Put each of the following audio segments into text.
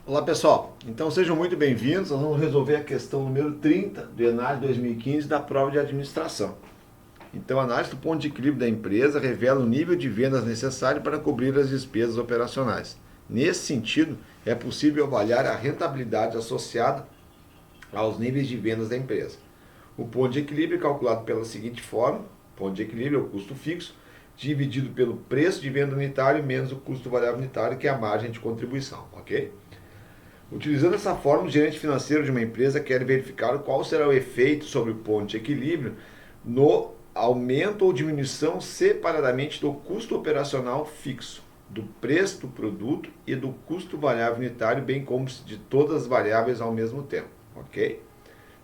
Olá pessoal, então sejam muito bem-vindos. Nós vamos resolver a questão número 30 do ENAD 2015 da prova de administração. Então, a análise do ponto de equilíbrio da empresa revela o nível de vendas necessário para cobrir as despesas operacionais. Nesse sentido, é possível avaliar a rentabilidade associada aos níveis de vendas da empresa. O ponto de equilíbrio é calculado pela seguinte forma: o ponto de equilíbrio é o custo fixo dividido pelo preço de venda unitário menos o custo variável unitário, que é a margem de contribuição, ok? Utilizando essa forma, o gerente financeiro de uma empresa quer verificar qual será o efeito sobre o ponto de equilíbrio no aumento ou diminuição separadamente do custo operacional fixo, do preço do produto e do custo variável unitário, bem como de todas as variáveis ao mesmo tempo, ok?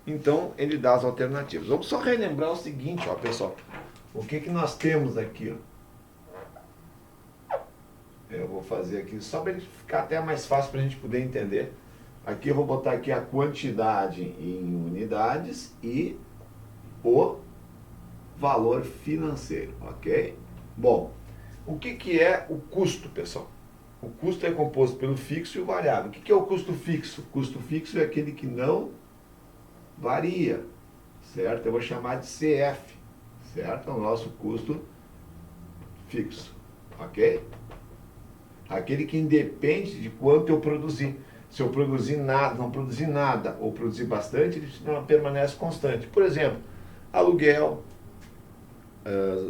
Então, ele dá as alternativas. Vamos só relembrar o seguinte, ó, pessoal. O que nós temos aqui, ó? Eu vou fazer aqui só para ficar até mais fácil para a gente poder entender. Aqui eu vou botar aqui a quantidade em unidades e o valor financeiro, ok? Bom, o que é o custo, pessoal? O custo é composto pelo fixo e o variável. O que é o custo fixo? O custo fixo é aquele que não varia, certo? Eu vou chamar de CF, certo? É o nosso custo fixo, ok? Aquele que independe de quanto eu produzir. Se eu produzir nada, não produzir nada, ou produzir bastante, ele permanece constante. Por exemplo, aluguel,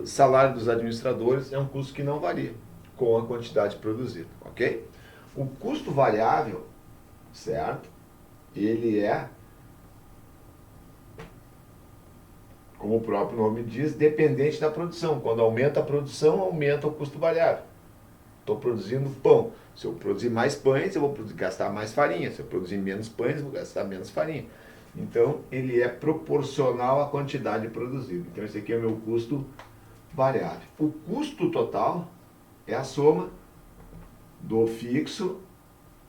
salário dos administradores é um custo que não varia com a quantidade produzida, ok? O custo variável, certo? Ele é, como o próprio nome diz, dependente da produção. Quando aumenta a produção, aumenta o custo variável. Estou produzindo pão. Se eu produzir mais pães, eu vou gastar mais farinha. Se eu produzir menos pães, eu vou gastar menos farinha. Então, ele é proporcional à quantidade produzida. Então, esse aqui é o meu custo variável. O custo total é a soma do fixo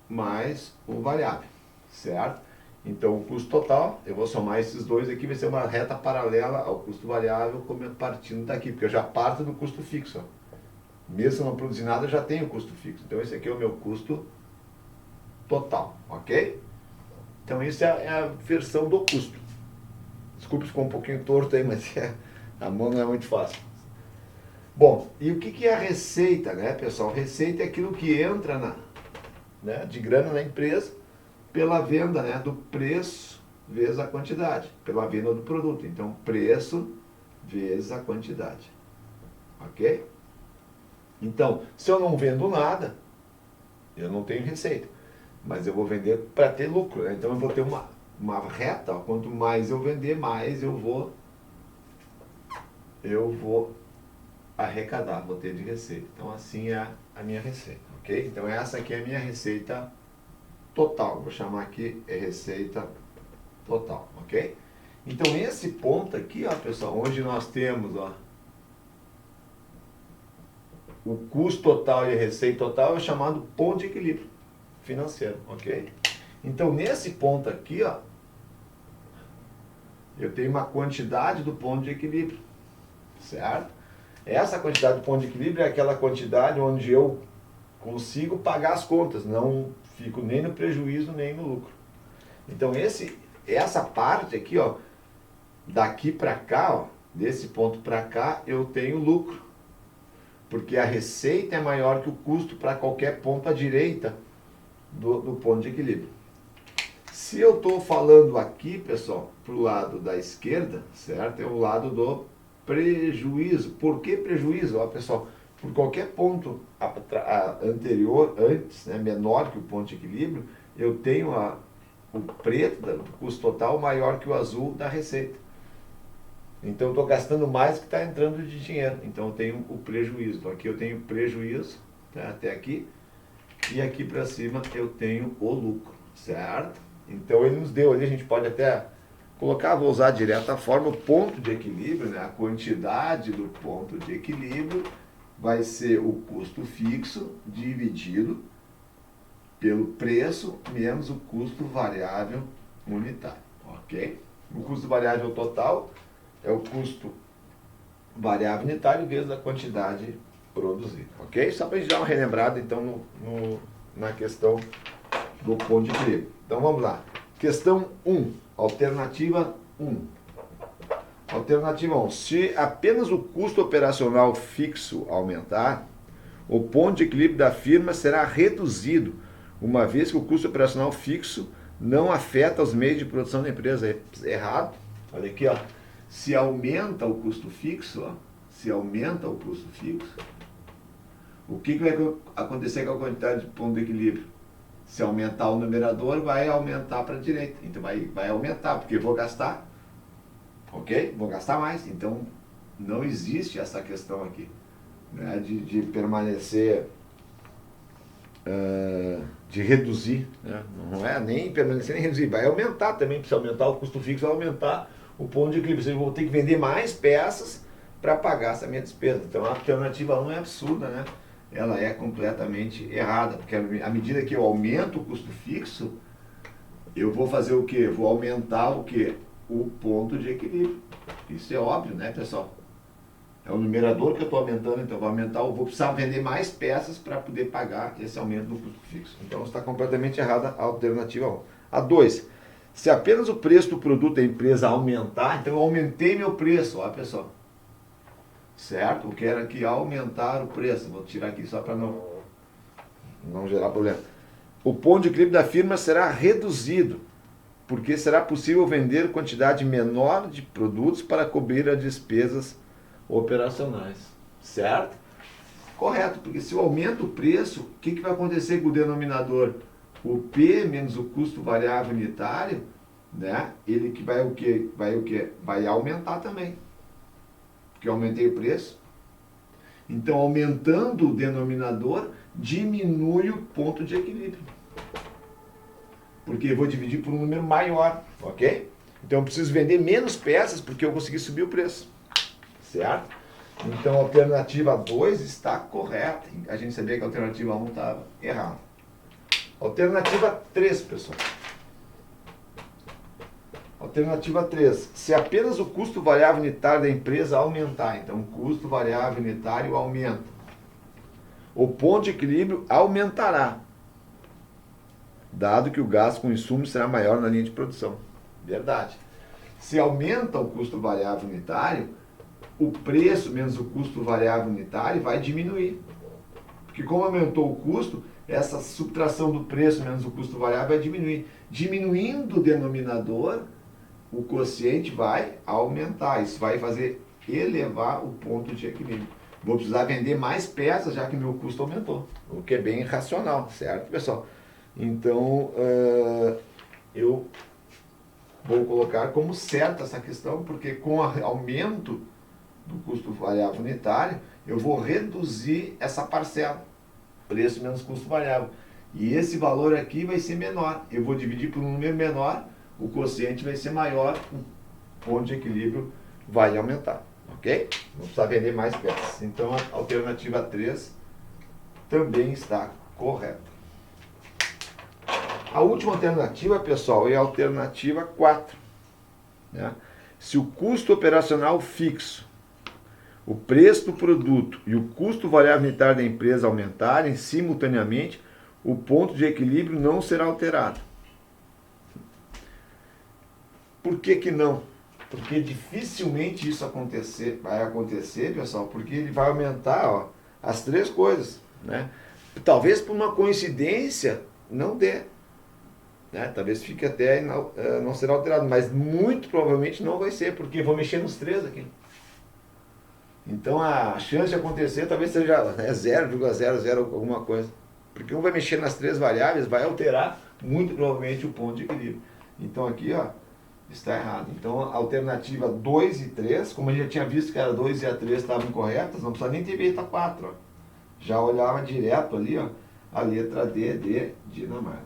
mais o variável, certo? Então, o custo total, eu vou somar esses dois aqui, vai ser uma reta paralela ao custo variável, como partindo daqui, porque eu já parto do custo fixo, ó. Mesmo se eu não produzir nada, eu já tenho custo fixo. Então, esse aqui é o meu custo total, ok? Então, isso é a versão do custo. Desculpe, ficou um pouquinho torto aí, mas a mão não é muito fácil. Bom, e o que é a receita, né, pessoal? Receita é aquilo que entra de grana na empresa pela venda, né, do preço vezes a quantidade, pela venda do produto. Então, preço vezes a quantidade, ok? Então, se eu não vendo nada, eu não tenho receita. Mas eu vou vender para ter lucro, né? Então eu vou ter uma reta, ó. Quanto mais eu vender, mais eu vou arrecadar, vou ter de receita. Então assim é a minha receita, ok? Então essa aqui é a minha receita total. Vou chamar aqui receita total, ok? Então esse ponto aqui, ó, pessoal, onde nós temos, ó, o custo total e a receita total, é chamado ponto de equilíbrio financeiro, ok? Então, nesse ponto aqui, ó, eu tenho uma quantidade do ponto de equilíbrio, certo? Essa quantidade do ponto de equilíbrio é aquela quantidade onde eu consigo pagar as contas, não fico nem no prejuízo nem no lucro. Então, essa parte aqui, ó, daqui para cá, ó, desse ponto para cá, eu tenho lucro. Porque a receita é maior que o custo para qualquer ponto à direita do ponto de equilíbrio. Se eu estou falando aqui, pessoal, para o lado da esquerda, certo? É o lado do prejuízo. Por que prejuízo? Ó, pessoal, por qualquer ponto anterior, antes, né, menor que o ponto de equilíbrio, eu tenho o preto do custo total maior que o azul da receita. Então, eu estou gastando mais do que está entrando de dinheiro. Então, eu tenho o prejuízo. Então, aqui eu tenho prejuízo, tá, até aqui. E aqui para cima eu tenho o lucro, certo? Então, ele nos deu ali, a gente pode até colocar, vou usar direto a forma, o ponto de equilíbrio, né? A quantidade do ponto de equilíbrio vai ser o custo fixo dividido pelo preço menos o custo variável unitário, ok? O custo variável total é o custo variável unitário vezes a quantidade produzida, ok? Só para a gente dar uma relembrada, então, na questão do ponto de equilíbrio. Então vamos lá. Questão 1, alternativa 1. Alternativa 1. Se apenas o custo operacional fixo aumentar, o ponto de equilíbrio da firma será reduzido, uma vez que o custo operacional fixo não afeta os meios de produção da empresa. É errado. Olha aqui, ó. Se aumenta o custo fixo, ó, se aumenta o custo fixo, o que vai acontecer com a quantidade de ponto de equilíbrio? Se aumentar o numerador, vai aumentar para a direita. Então vai aumentar, porque eu vou gastar, ok? Vou gastar mais. Então não existe essa questão aqui, né, de permanecer, de reduzir, né? Não é nem permanecer nem reduzir, vai aumentar também. Se aumentar o custo fixo, vai aumentar o ponto de equilíbrio. Eu vou ter que vender mais peças para pagar essa minha despesa. Então a alternativa 1 é absurda, né? Ela é completamente errada, porque à medida que eu aumento o custo fixo, eu vou fazer o quê? Eu vou aumentar o quê? O ponto de equilíbrio. Isso é óbvio, né, pessoal? É o numerador que eu estou aumentando, então eu vou precisar vender mais peças para poder pagar esse aumento do custo fixo. Então está completamente errada a alternativa 1. A 2, se apenas o preço do produto da empresa aumentar, então eu aumentei meu preço, ó pessoal. Certo? Eu quero aqui aumentar o preço. Vou tirar aqui só para não gerar problema. O ponto de equilíbrio da firma será reduzido, porque será possível vender quantidade menor de produtos para cobrir as despesas operacionais. Certo? Correto, porque se eu aumento o preço, o que vai acontecer com o denominador? O P menos o custo variável unitário, né? Ele que vai o quê? Vai aumentar também. Porque eu aumentei o preço. Então, aumentando o denominador, diminui o ponto de equilíbrio. Porque eu vou dividir por um número maior, ok? Então, eu preciso vender menos peças porque eu consegui subir o preço. Certo? Então, a alternativa 2 está correta. A gente sabia que a alternativa 1 estava errada. Alternativa 3, pessoal. Alternativa 3. Se apenas o custo variável unitário da empresa aumentar, então o custo variável unitário aumenta, o ponto de equilíbrio aumentará, dado que o gasto com insumos será maior na linha de produção. Verdade. Se aumenta o custo variável unitário, o preço menos o custo variável unitário vai diminuir. Porque como aumentou o custo, essa subtração do preço menos o custo variável vai diminuir. Diminuindo o denominador, o quociente vai aumentar. Isso vai fazer elevar o ponto de equilíbrio. Vou precisar vender mais peças, já que meu custo aumentou. O que é bem racional, certo, pessoal? Então, eu vou colocar como certa essa questão, porque com o aumento do custo variável unitário, eu vou reduzir essa parcela. Preço menos custo variável. E esse valor aqui vai ser menor. Eu vou dividir por um número menor, o quociente vai ser maior, o ponto de equilíbrio vai aumentar. Ok? Vou precisar vender mais peças. Então a alternativa 3 também está correta. A última alternativa, pessoal, é a alternativa 4. Né? Se o custo operacional fixo, o preço do produto e o custo variável unitário da empresa aumentarem simultaneamente, o ponto de equilíbrio não será alterado. Por que não? Porque dificilmente isso vai acontecer, pessoal, porque ele vai aumentar, ó, as três coisas, né? Talvez por uma coincidência não dê, né? Talvez fique até não será alterado, mas muito provavelmente não vai ser, porque eu vou mexer nos três aqui. Então a chance de acontecer talvez seja 0,00 alguma coisa. Porque um vai mexer nas três variáveis, vai alterar muito provavelmente o ponto de equilíbrio. Então aqui, ó, está errado. Então a alternativa 2 e 3, como a gente já tinha visto que a 2 e a 3 estavam incorretas, não precisa nem ter feito a 4. Ó. Já olhava direto ali, ó, a letra D de Dinamarca.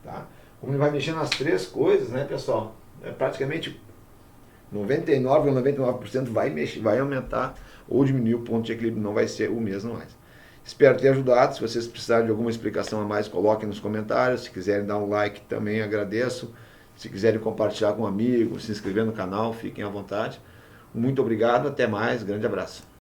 Tá? Como ele vai mexer nas três coisas, né, pessoal? É praticamente 99,99% vai aumentar ou diminuir o ponto de equilíbrio, não vai ser o mesmo mais. Espero ter ajudado. Se vocês precisarem de alguma explicação a mais, coloquem nos comentários. Se quiserem dar um like, também agradeço. Se quiserem compartilhar com um amigo, se inscrever no canal, fiquem à vontade. Muito obrigado, até mais, grande abraço.